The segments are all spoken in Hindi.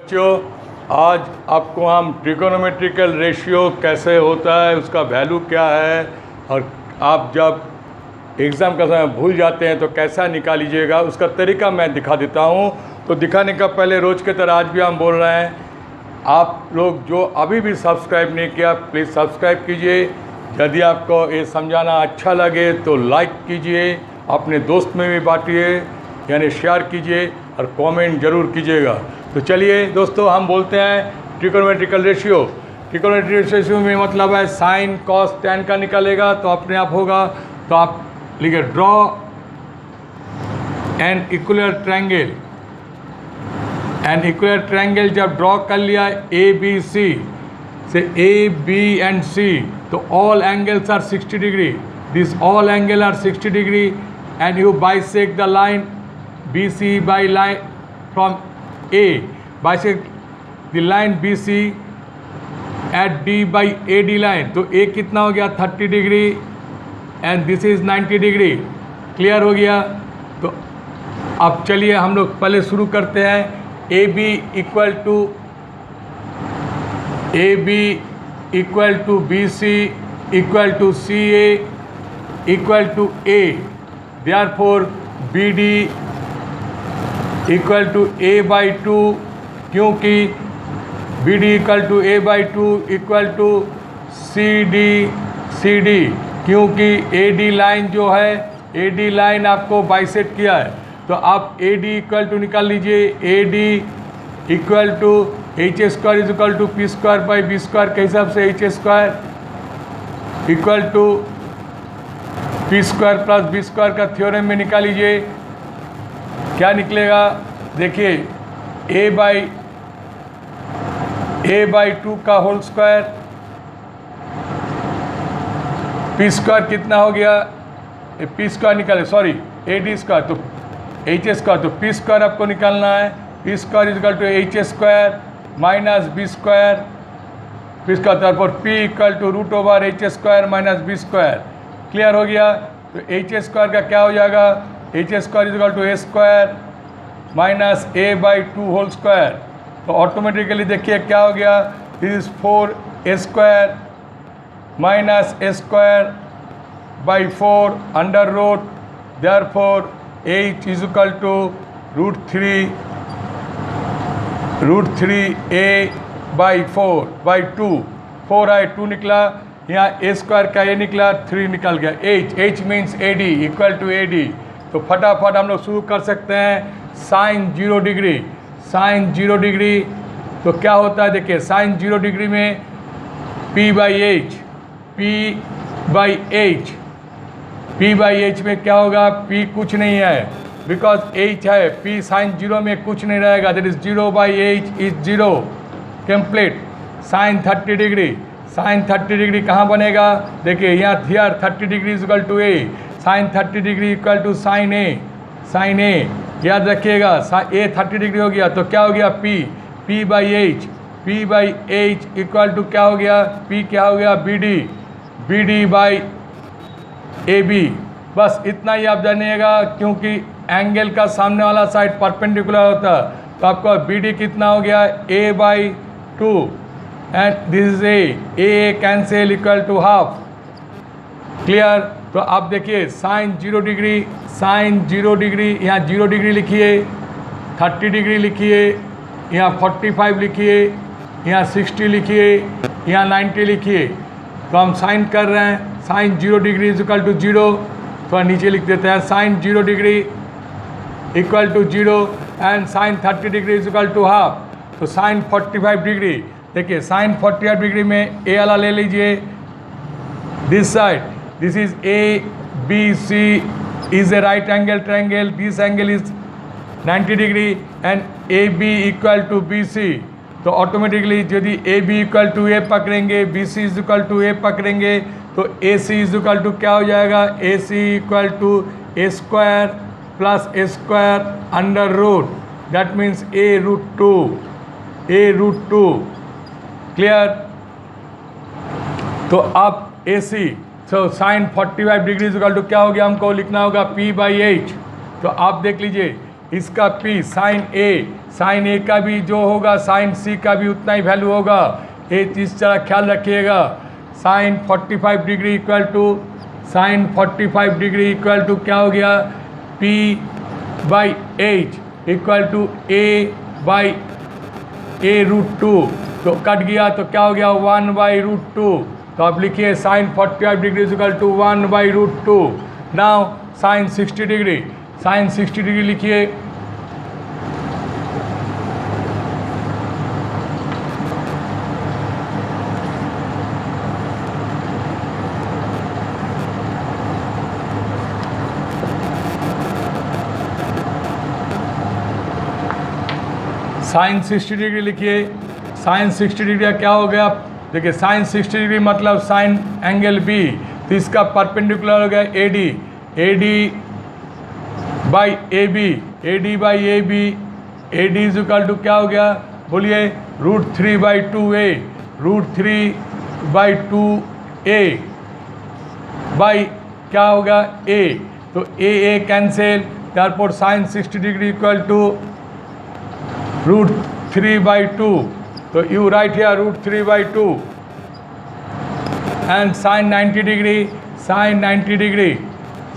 बच्चों, आज आपको हम ट्रिगोनोमेट्रिकल रेशियो कैसे होता है, उसका वैल्यू क्या है, और आप जब एग्ज़ाम का समय भूल जाते हैं तो कैसा निकालीजिएगा उसका तरीका मैं दिखा देता हूँ। तो दिखाने का पहले रोज़ के तरह आज भी हम बोल रहे हैं, आप लोग जो अभी भी सब्सक्राइब नहीं किया प्लीज़ सब्सक्राइब कीजिए। यदि आपको ये समझाना अच्छा लगे तो लाइक कीजिए, अपने दोस्त में भी बांटिए यानी शेयर कीजिए और कमेंट ज़रूर कीजिएगा। तो चलिए दोस्तों, हम बोलते हैं ट्रिगोनोमेट्रिकल रेशियो। ट्रिगोनोमेट्रिकल रेशियो में मतलब है साइन कॉस टैन का निकालेगा तो अपने आप होगा। तो आप लिखिए draw an equilateral triangle. An equilateral triangle जब ड्रॉ कर लिया ए बी सी से ए बी एंड सी, तो all angles are 60 degree. This all angle are 60 degree and you bisect the line BC by line from A, bisect the line BC at D by AD line। तो A कितना हो गया 30 degree and this is 90 degree. Clear हो गया। तो अब चलिए हम लोग पहले शुरू करते हैं। AB equal to BC equal to CA equal to A, therefore BD equal to A/2, क्योंकि BD equal to A/2 equal to CD, क्योंकि AD लाइन जो है AD लाइन आपको बाइसेक्ट किया है। तो आप AD इक्वल टू निकाल लीजिए। AD equal to H² is equal to P² by B² के हिसाब से H² equal to P² plus B² का थ्योरम में निकाल लीजिए। क्या निकलेगा देखिए, A/2 का होल स्क्वायर, P² कितना हो गया, P² निकाले सॉरी AD², तो H² तो P² आपको निकालना है। P² is equal to H² minus B² पर P equal to √/H² minus B²। Clear हो गया। तो H² का क्या हो जाएगा, H² is equal to A² minus A/2 whole square. तो ऑटोमेटिकली देखिए क्या हो गया, this is 4A² minus A² by 4 under root, therefore H is equal to √3A/4 4 आए 2 निकला, यहाँ A² का ये निकला 3 निकल गया। H means AD equal to AD। तो फटाफट हम लोग शुरू कर सकते हैं। साइन 0 डिग्री, तो क्या होता है देखिए, साइन 0 डिग्री में P बाई H में क्या होगा, P कुछ नहीं है बिकॉज H है, P साइन 0 में कुछ नहीं रहेगा, that is 0/H is 0 complete. Sine 30 degree कहाँ बनेगा, देखिए यहाँ here 30 degree is equal to A, sine 30 degree equal to sine A। याद रखिएगा A 30 डिग्री हो गया तो क्या हो गया, P by H equal to क्या हो गया, P क्या हो गया, BD बाई AB। बस इतना ही आप जानिएगा, क्योंकि एंगल का सामने वाला साइड परपेंडिकुलर होता है। तो आपका BD कितना हो गया, A/2 and this is A cancel equal to half. Clear. तो आप देखिए साइन 0 डिग्री, यहाँ 0 डिग्री लिखिए, 30 डिग्री लिखिए, यहाँ 45 लिखिए, यहाँ 60 लिखिए, यहाँ 90 लिखिए। तो हम साइन कर रहे हैं, sine 0 degree is equal to 0, तो नीचे लिख देते हैं sine 0 degree equal to 0 and sine 30 degree is equal to half. तो साइन 45 डिग्री, देखिए साइन 45 डिग्री में A वाला ले लीजिए, this side, this is ABC is a right angle triangle, this angle is 90 degree and AB equal to BC। तो ऑटोमेटिकली यदि AB इक्वल टू A पकड़ेंगे, BC is equal to A पकड़ेंगे, तो AC इज इक्वल टू क्या हो जाएगा, AC equal to A² plus A² under root, that means A√2। Clear. तो अब AC, तो साइन 45 डिग्री इक्वल टू क्या हो गया, हमको लिखना होगा P/H। तो आप देख लीजिए इसका P साइन A साइन ए का भी जो होगा साइन सी का भी उतना ही वैल्यू होगा। ये चीज़ जरा ख्याल रखिएगा। Sine 45 degree equal to sine 45 degree equal to क्या हो गया, P by H equal to A by A root 2। तो कट गया तो क्या हो गया 1 बाई रूट 2। तो आप लिखिए sine 45 degree equal to 1 by root 2। Now sine 60 degree, sine 60 degree लिखिए। साइन 60 डिग्री लिखिए। साइन 60 डिग्री का क्या हो गया, देखिए साइन 60 डिग्री मतलब साइन एंगल बी, तो इसका परपेंडिकुलर हो गया A D, A D by A B, A D by A B, A D is equal to क्या हो गया बोलिए √3 by 2a, √3 by 2a by क्या होगा a, तो A cancel, therefore sine 60 degree equal to √3 by 2। तो you write here √3 by 2 and sine 90 degree, sine 90 degree,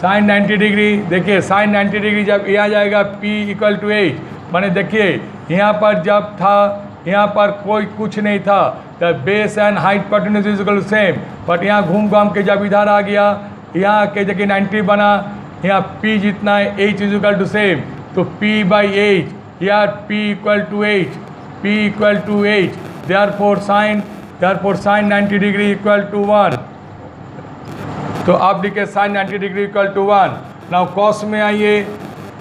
sine 90 degree देखिए साइन 90 डिग्री जब यहाँ जाएगा P इक्वल टू एच, मैंने देखिए यहाँ पर जब था यहाँ पर कोई कुछ नहीं था, the base and height hypotenuse is equal to same, but यहाँ घूम घाम के जब इधर आ गया यहाँ के जगह 90 बना, यहाँ P जितना है H is equal to same, तो P by H, here P equal to H, P equal to H, therefore sine 90 degree equal to 1। तो आप लिखे sine 90 degree equal to 1। Now cos में आइए,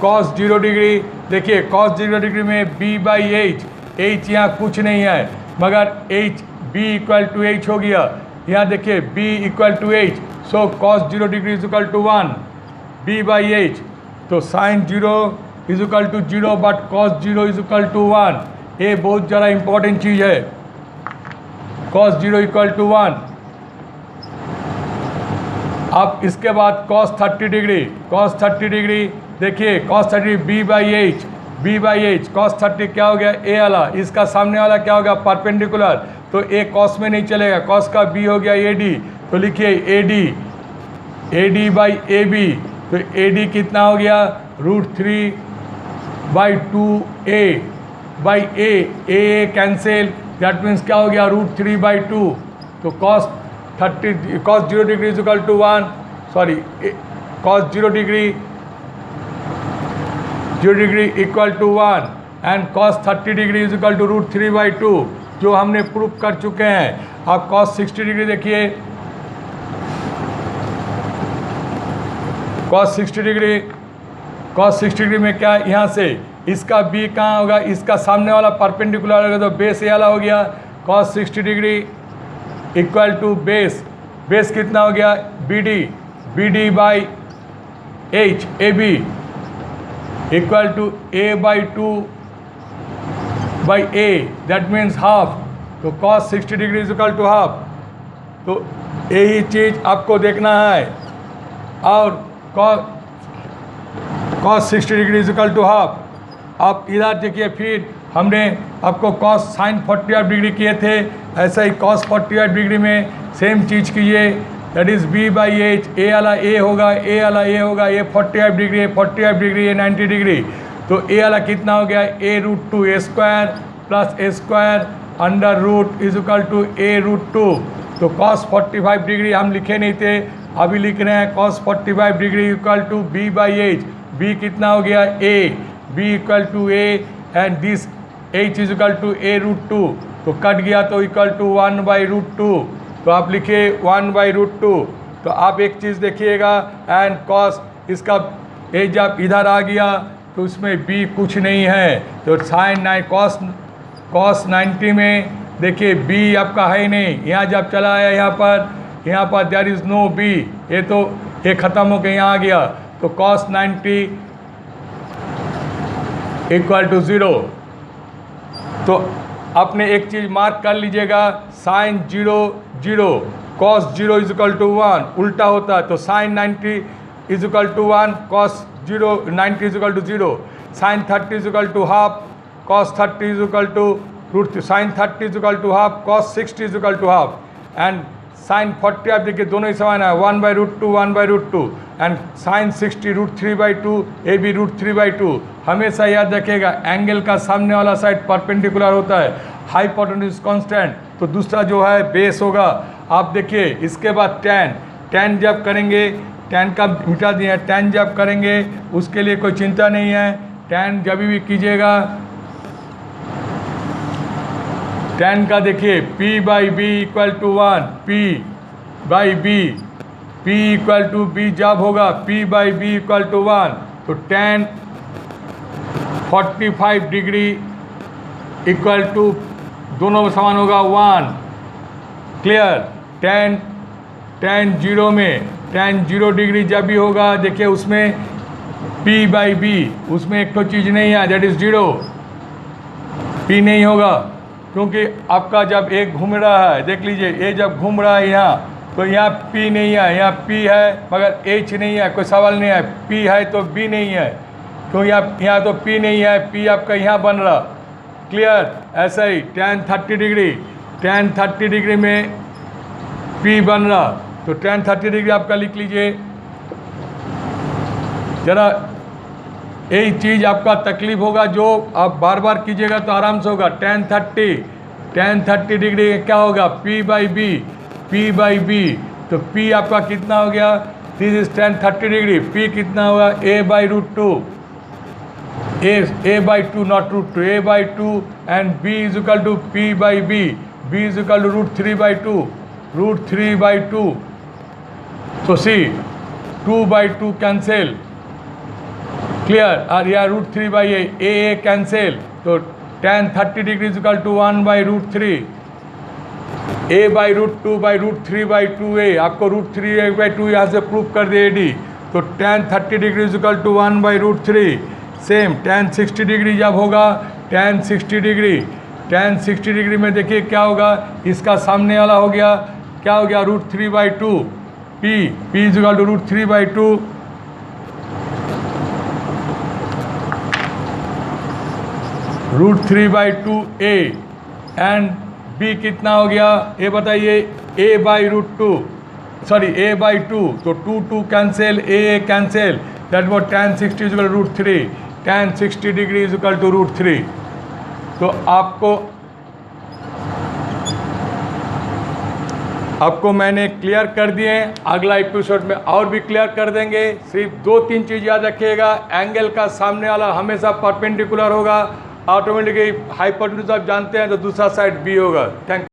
कॉस 0 डिग्री, देखिए कॉस 0 डिग्री में B बाई एच, एच यहाँ कुछ नहीं है मगर H B equal to H हो गया, यहाँ देखिए B equal to H, so cos 0 degree is equal to 1 B by H, तो sine 0 is equal to 0 but cos 0 is equal to 1। ये बहुत ज़्यादा इंपॉर्टेंट चीज़ है, कॉस 0 इक्वल टू 1। अब इसके बाद कॉस 30 डिग्री, कॉस 30 डिग्री देखिए cos 30 B by H, B by H, cos 30 क्या हो गया ए वाला, इसका सामने वाला क्या हो गया परपेंडिकुलर, तो ए कॉस में नहीं चलेगा, कॉस का B हो गया ए डी, तो लिखिए A D by A B, तो ए डी कितना हो गया √3 by 2a by A cancel, that means क्या हो गया √3 बाई 2। तो cos 0 degree is equal to 1, sorry cos 0 degree equal to 1 and cos 30 degree is equal to √3 by 2, जो हमने प्रूव कर चुके हैं। अब कॉस 60 डिग्री देखिए, कॉस 60 डिग्री में क्या यहाँ से इसका B कहाँ होगा, इसका सामने वाला परपेंडिकुलर होगा, तो बेस ये वाला हो गया, cos 60 degree equal to base कितना हो गया B D by H A B equal to A by 2 by A, that means half, तो cos 60 degree is equal to half. तो यही चीज़ आपको देखना है, और cos 60 degree is equal to half. आप इधर देखिए फिर हमने आपको कॉस साइन 45 डिग्री किए थे, ऐसा ही कॉस 45 डिग्री में सेम चीज़ कीजिए, that is B by H, A वाला ए होगा, ए वाला ए होगा, ये 45 डिग्री है, 45 डिग्री, ये 90 डिग्री, तो ए वाला कितना हो गया a√2 square plus A square under root is equal to a√2। तो कॉस 45 डिग्री हम लिखे नहीं थे, अभी लिख रहे हैं cos 45 degree equal to B by H, B कितना हो गया B equal to A and this H is equal to a√2, तो कट गया तो इक्वल टू 1 बाई √2, तो आप लिखिए 1 बाई √2। तो आप एक चीज़ देखिएगा एंड कॉस इसका A जब इधर आ गया तो इसमें B कुछ नहीं है, तो साइन कॉस 90 में देखिए B आपका है ही नहीं, यहाँ जब चला आया यहाँ पर देयर इज़ नो B, ये तो ये ख़त्म हो के यहाँ आ गया, तो कॉस 90 इक्वल टू 0। तो आपने एक चीज़ मार्क कर लीजिएगा, sine 0 cos 0 is equal to 1 उल्टा होता है, तो sine 90 is equal to 1 cos 90 is equal to 0, sine 30 is equal to half cos 30 is equal to root sin 30 is equal to half, cos 60 is equal to half, and sin 40 आप देखिए दोनों ही समान है, 1/√2 1/√2, एंड sin 60 √3/2, ए भी √3/2। हमेशा याद रखिएगा एंगल का सामने वाला साइड परपेंडिकुलर होता है, हाइपोटेन्यूज कांस्टेंट, तो दूसरा जो है बेस होगा। आप देखिए इसके बाद tan जब करेंगे, tan का मिटा दिए, tan जब करेंगे उसके लिए कोई चिंता नहीं है, tan जब भी कीजिएगा tan का देखिए p/b equal to 1, p/b, p equal to b जब होगा p/b इक्वल टू 1, तो tan 45 डिग्री इक्वल टू दोनों में समान होगा 1। क्लियर? tan 0 में tan 0 डिग्री जब भी होगा देखिए उसमें p/b, उसमें एक तो चीज़ नहीं है, दैट इज़ 0, p नहीं होगा, क्योंकि आपका जब एक घूम रहा है, देख लीजिए ये जब घूम रहा है यहाँ, तो यहाँ p नहीं है, यहाँ p है मगर h नहीं है, कोई सवाल नहीं है, p है तो b नहीं है, क्योंकि यहाँ तो p नहीं है, p आपका यहाँ बन रहा। क्लियर? ऐसा ही tan 30 डिग्री में p बन रहा, तो tan 30 डिग्री आपका लिख लीजिए। जरा यही चीज़ आपका तकलीफ होगा, जो आप बार बार कीजिएगा तो आराम से होगा। tan 30 डिग्री क्या होगा p/b, तो p आपका कितना हो गया, this is tan 30 degree, p कितना होगा a/√2, a/2 not √2, a/2, and b is equal to p/b, b is equal to √3/2, तो सी 2/2 कैंसिल। क्लियर? और या √3/a कैंसिल, तो tan 30 degree is equal to 1/√3, a/√2/√3/2a, आपको √3/2 यहाँ से प्रूफ कर दिए डी, तो tan 30 degree is equal to 1/√3। Same tan 60 degree जब होगा, tan 60 डिग्री में देखिए क्या होगा, इसका सामने वाला हो गया, क्या हो गया √3/2, p is equal to √3/2, √3/2a, and b कितना हो गया ये बताइए, a/√2, सॉरी a/2, तो 2 cancel, a cancel, that was tan 60 is equal to √3, tan 60 degree is equal to √3। तो आपको मैंने क्लियर कर दिए, अगला एपिसोड में और भी क्लियर कर देंगे। सिर्फ 2-3 चीज़ याद रखिएगा, एंगल का सामने वाला हमेशा परपेंडिकुलर होगा, ऑटोमेटिकली हाइपोटेन्यूज आप जानते हैं, तो दूसरा साइड बी होगा। Thank you.